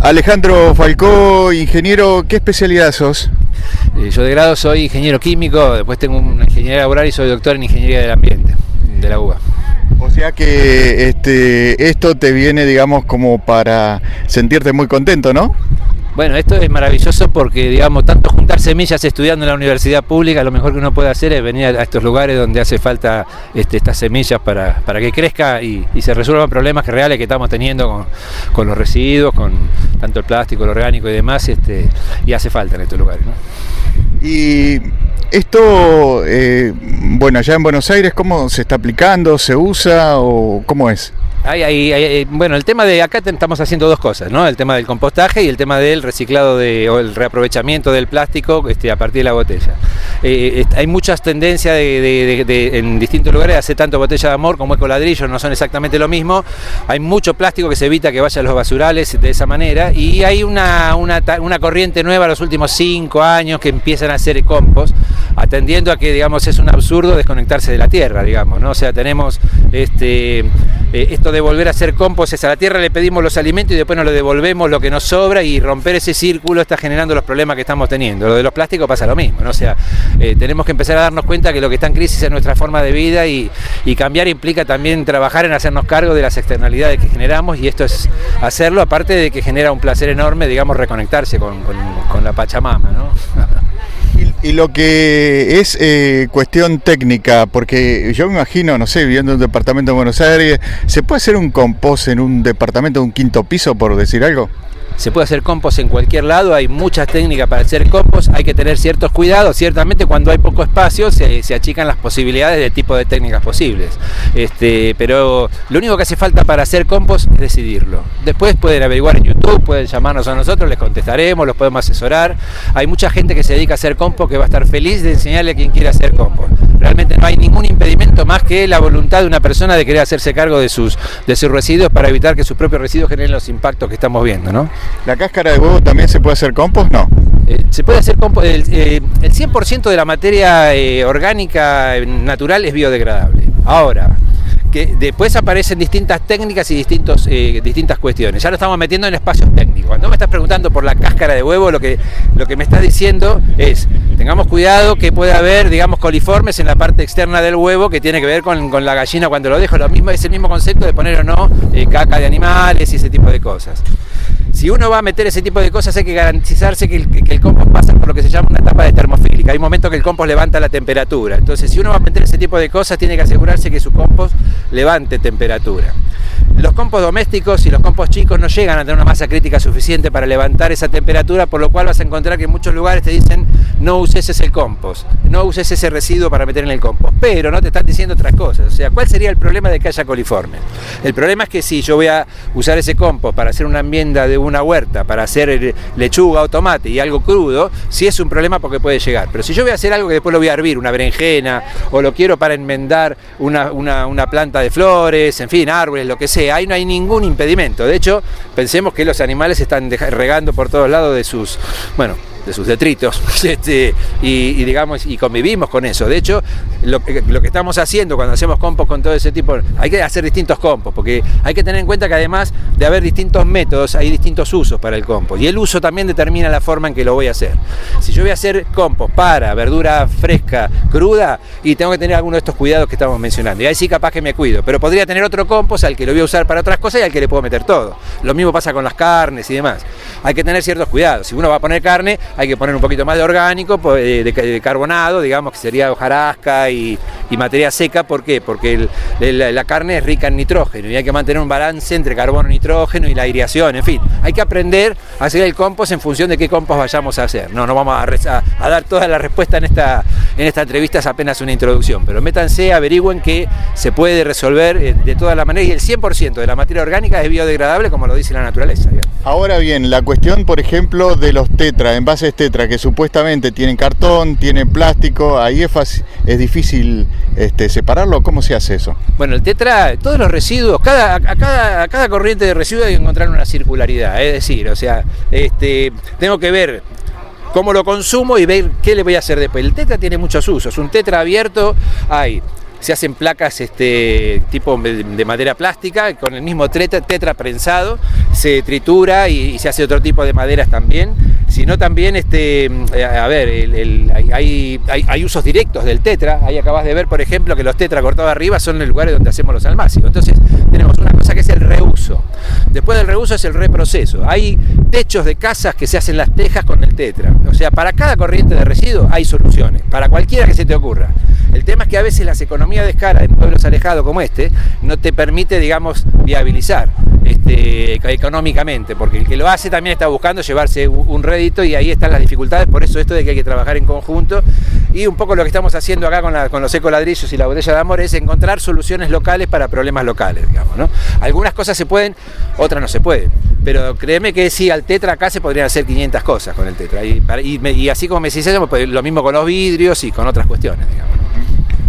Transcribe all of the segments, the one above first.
Alejandro Falcó, ingeniero, ¿qué especialidad sos? Yo de grado soy ingeniero químico, después tengo una ingeniería laboral y soy doctor en ingeniería del ambiente, de la UBA. O sea que esto te viene, digamos, como para sentirte muy contento, ¿no? Bueno, esto es maravilloso porque, digamos, tanto juntar semillas estudiando en la universidad pública, lo mejor que uno puede hacer es venir a estos lugares donde hace falta estas semillas para que crezca y se resuelvan problemas reales que estamos teniendo con los residuos, con tanto el plástico, el orgánico y demás, y hace falta en estos lugares, ¿no? Y esto, bueno, allá en Buenos Aires, ¿cómo se está aplicando? ¿Se usa o cómo es? Bueno, el tema de acá estamos haciendo dos cosas, ¿no? El tema del compostaje y el tema del reciclado o el reaprovechamiento del plástico a partir de la botella. Hay muchas tendencias en distintos lugares, hace tanto botella de amor como ecoladrillo, no son exactamente lo mismo. Hay mucho plástico que se evita que vaya a los basurales de esa manera, y hay una corriente nueva los últimos 5 años que empiezan a hacer compost, atendiendo a que, digamos, es un absurdo desconectarse de la tierra, digamos, ¿no? O sea, tenemos esto de volver a hacer compost, es a la tierra le pedimos los alimentos y después nos lo devolvemos lo que nos sobra, y romper ese círculo está generando los problemas que estamos teniendo. Lo de los plásticos pasa lo mismo, ¿no? O sea, tenemos que empezar a darnos cuenta que lo que está en crisis es nuestra forma de vida, y cambiar implica también trabajar en hacernos cargo de las externalidades que generamos, y esto es hacerlo, aparte de que genera un placer enorme, digamos, reconectarse con la Pachamama, ¿no? Y lo que es cuestión técnica, porque yo me imagino, no sé, viviendo en un departamento de Buenos Aires, ¿se puede hacer un compost en un departamento de un 5.º piso, por decir algo? Se puede hacer compost en cualquier lado, hay muchas técnicas para hacer compost, hay que tener ciertos cuidados, ciertamente cuando hay poco espacio se achican las posibilidades de tipo de técnicas posibles, pero lo único que hace falta para hacer compost es decidirlo. Después pueden averiguar en YouTube, pueden llamarnos a nosotros, les contestaremos, los podemos asesorar. Hay mucha gente que se dedica a hacer compost que va a estar feliz de enseñarle a quien quiere hacer compost. Realmente no hay ningún impedimento más que la voluntad de una persona de querer hacerse cargo de sus residuos para evitar que sus propios residuos generen los impactos que estamos viendo, ¿no? ¿La cáscara de huevo también se puede hacer compost? No. Se puede hacer compost. El 100% de la materia orgánica natural es biodegradable. Ahora, que después aparecen distintas técnicas y distintas cuestiones. Ya lo estamos metiendo en espacios técnicos. Cuando me estás preguntando por la cáscara de huevo, lo que me estás diciendo es, tengamos cuidado que puede haber, digamos, coliformes en la parte externa del huevo, que tiene que ver con la gallina cuando lo dejo. Es el mismo concepto de poner o no caca de animales y ese tipo de cosas. Si uno va a meter ese tipo de cosas, hay que garantizarse que el compost pasa por lo que se llama una etapa de termofílica. Hay momentos que el compost levanta la temperatura. Entonces, si uno va a meter ese tipo de cosas, tiene que asegurarse que su compost levante temperatura. Los compost domésticos y los compost chicos no llegan a tener una masa crítica suficiente para levantar esa temperatura, por lo cual vas a encontrar que en muchos lugares te dicen no uses ese compost, no uses ese residuo para meter en el compost, pero no te están diciendo otras cosas. O sea, ¿cuál sería el problema de que haya coliformes? El problema es que si yo voy a usar ese compost para hacer una enmienda de una huerta, para hacer lechuga o tomate y algo crudo, sí es un problema porque puede llegar. Pero si yo voy a hacer algo que después lo voy a hervir, una berenjena, o lo quiero para enmendar una planta de flores, en fin, árboles, lo que sea, ahí no hay ningún impedimento. De hecho, pensemos que los animales están regando por todos lados de sus detritos, y convivimos con eso. De hecho, lo que estamos haciendo cuando hacemos compost con todo ese tipo, hay que hacer distintos compost, porque hay que tener en cuenta que además de haber distintos métodos, hay distintos usos para el compost, y el uso también determina la forma en que lo voy a hacer. Si yo voy a hacer compost para verdura fresca, cruda, y tengo que tener algunos de estos cuidados que estamos mencionando, y ahí sí capaz que me cuido, pero podría tener otro compost al que lo voy a usar para otras cosas y al que le puedo meter todo. Lo mismo pasa con las carnes y demás. Hay que tener ciertos cuidados. Si uno va a poner carne, hay que poner un poquito más de orgánico, de carbonado, digamos, que sería hojarasca y materia seca. ¿Por qué? Porque la carne es rica en nitrógeno y hay que mantener un balance entre carbono, nitrógeno y la aireación. En fin, hay que aprender a hacer el compost en función de qué compost vayamos a hacer. No vamos a dar toda la respuesta en esta entrevista, es apenas una introducción, pero métanse, averigüen que se puede resolver de todas las maneras, y el 100% de la materia orgánica es biodegradable, como lo dice la naturaleza. Ahora bien, la cuestión, por ejemplo, de los tetra, envases tetra, que supuestamente tienen cartón, tienen plástico, ahí es difícil separarlo. ¿Cómo se hace eso? Bueno, el tetra, todos los residuos, a cada corriente de residuos hay que encontrar una circularidad, es decir, o sea, tengo que ver cómo lo consumo y ver qué le voy a hacer después. El tetra tiene muchos usos. Un tetra abierto hay se hacen placas tipo de madera plástica, con el mismo tetra prensado, se tritura y se hace otro tipo de maderas también, sino también, hay usos directos del tetra. Ahí acabas de ver, por ejemplo, que los tetra cortados arriba son los lugares donde hacemos los almácigos. Entonces tenemos una cosa que es el reuso. Después del reuso es el reproceso. Hay techos de casas que se hacen las tejas con el tetra. O sea, para cada corriente de residuos hay soluciones, para cualquiera que se te ocurra. El tema es que a veces las economías de escala en pueblos alejados como no te permite, digamos, viabilizar económicamente, porque el que lo hace también está buscando llevarse un rédito, y ahí están las dificultades. Por eso esto de que hay que trabajar en conjunto, y un poco lo que estamos haciendo acá con los ecoladrillos y la botella de amor es encontrar soluciones locales para problemas locales, digamos, ¿no? Algunas cosas se pueden, otras no se pueden, pero créeme que sí, al tetra acá se podrían hacer 500 cosas con el tetra, y así como me decís eso, pues lo mismo con los vidrios y con otras cuestiones, digamos.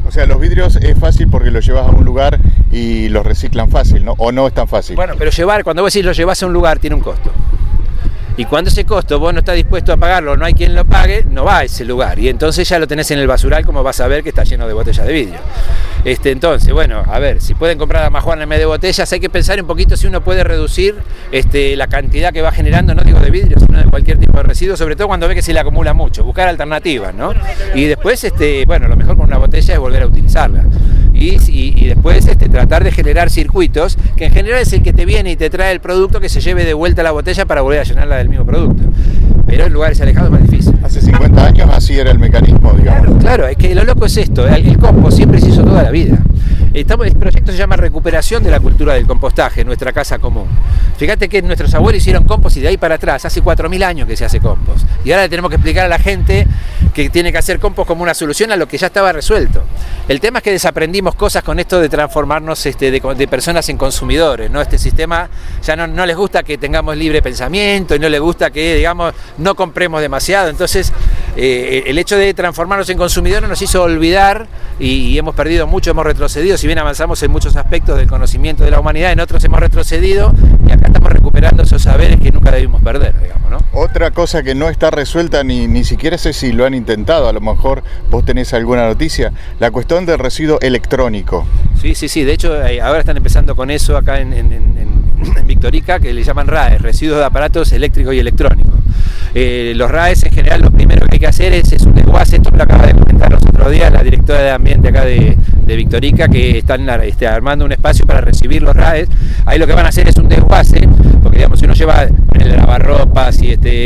O sea, los vidrios es fácil porque los llevas a un lugar y los reciclan fácil, ¿no? ¿O no es tan fácil? Bueno, pero cuando vos decís lo llevas a un lugar, tiene un costo. Y cuando ese costo vos no estás dispuesto a pagarlo, no hay quien lo pague, no va a ese lugar. Y entonces ya lo tenés en el basural, como vas a ver que está lleno de botellas de vidrio. Entonces, bueno, a ver, si pueden comprar a majuana en vez de botellas, hay que pensar un poquito si uno puede reducir la cantidad que va generando, no digo de vidrio, sino de cualquier tipo de residuo, sobre todo cuando ve que se le acumula mucho, buscar alternativas, ¿no? Y después, lo mejor con una botella es volver a utilizarla. Y después tratar de generar circuitos, que en general es el que te viene y te trae el producto, que se lleve de vuelta la botella para volver a llenarla del mismo producto. Pero en lugares alejados es más difícil. Hace 50 años así era el mecanismo, digamos. Claro, es que lo loco es esto, el compost siempre se hizo toda la vida. El proyecto se llama Recuperación de la Cultura del Compostaje en nuestra casa común. Fíjate que nuestros abuelos hicieron compost y de ahí para atrás, hace 4.000 años que se hace compost. Y ahora le tenemos que explicar a la gente que tiene que hacer compost como una solución a lo que ya estaba resuelto. El tema es que desaprendimos cosas con esto de transformarnos de personas en consumidores, ¿no? Este sistema ya no les gusta que tengamos libre pensamiento y no les gusta que, digamos, no compremos demasiado. Entonces, el hecho de transformarnos en consumidores nos hizo olvidar y hemos perdido mucho, hemos retrocedido. Si bien avanzamos en muchos aspectos del conocimiento de la humanidad, en otros hemos retrocedido y acá estamos recuperando esos saberes que nunca debimos perder, digamos, ¿no? Otra cosa que no está resuelta, ni siquiera sé si lo han intentado, a lo mejor vos tenés alguna noticia, la cuestión del residuo electrónico. Sí, de hecho ahora están empezando con eso acá en Victorica, que le llaman RAES, residuos de aparatos eléctricos y electrónicos. Los RAES en general lo primero que hay que hacer es un desguace. Esto lo acaba de comentar los otros días la directora de ambiente acá de Victorica, que están armando un espacio para recibir los RAES. Ahí lo que van a hacer es un desguace, porque digamos, si uno lleva el lavarropas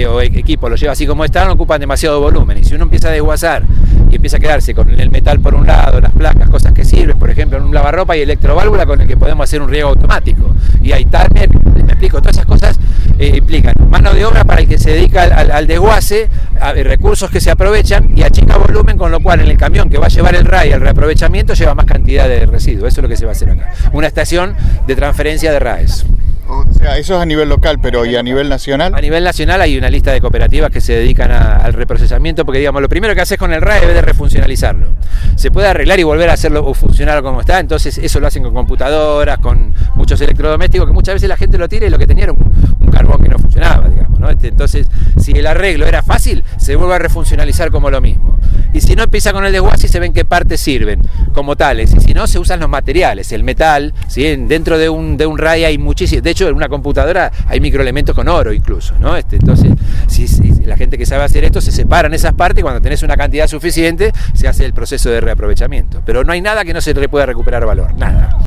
o equipo, lo lleva así como está, no ocupan demasiado volumen, y si uno empieza a desguazar y empieza a quedarse con el metal por un lado, las placas, cosas que sirven, por ejemplo en un lavarropa hay electroválvula con el que podemos hacer un riego automático, y hay timer, me explico, todas esas cosas implican mano de obra para el que se dedica al desguace, recursos que se aprovechan y achica volumen, con lo cual en el camión que va a llevar el RAE al reaprovechamiento lleva más cantidad de residuos. Eso es lo que se va a hacer acá, una estación de transferencia de RAEs. O sea, eso es a nivel local, pero ¿y a nivel nacional? A nivel nacional hay una lista de cooperativas que se dedican al reprocesamiento, porque digamos, lo primero que haces con el RAE es de refuncionalizarlo. Se puede arreglar y volver a hacerlo funcionar como está, entonces eso lo hacen con computadoras, con muchos electrodomésticos, que muchas veces la gente lo tira y lo que tenía era un carbón que no funcionaba, digamos, ¿no? Entonces, si el arreglo era fácil, se vuelve a refuncionalizar como lo mismo. Y si no, empieza con el desguace y se ven qué partes sirven como tales, y si no, se usan los materiales, el metal, ¿sí? Dentro de un RAE hay muchísimo, de hecho en una computadora hay microelementos con oro incluso, ¿no? Entonces, si la gente que sabe hacer esto se separan esas partes, y cuando tenés una cantidad suficiente se hace el proceso de reaprovechamiento, pero no hay nada que no se le pueda recuperar valor, nada.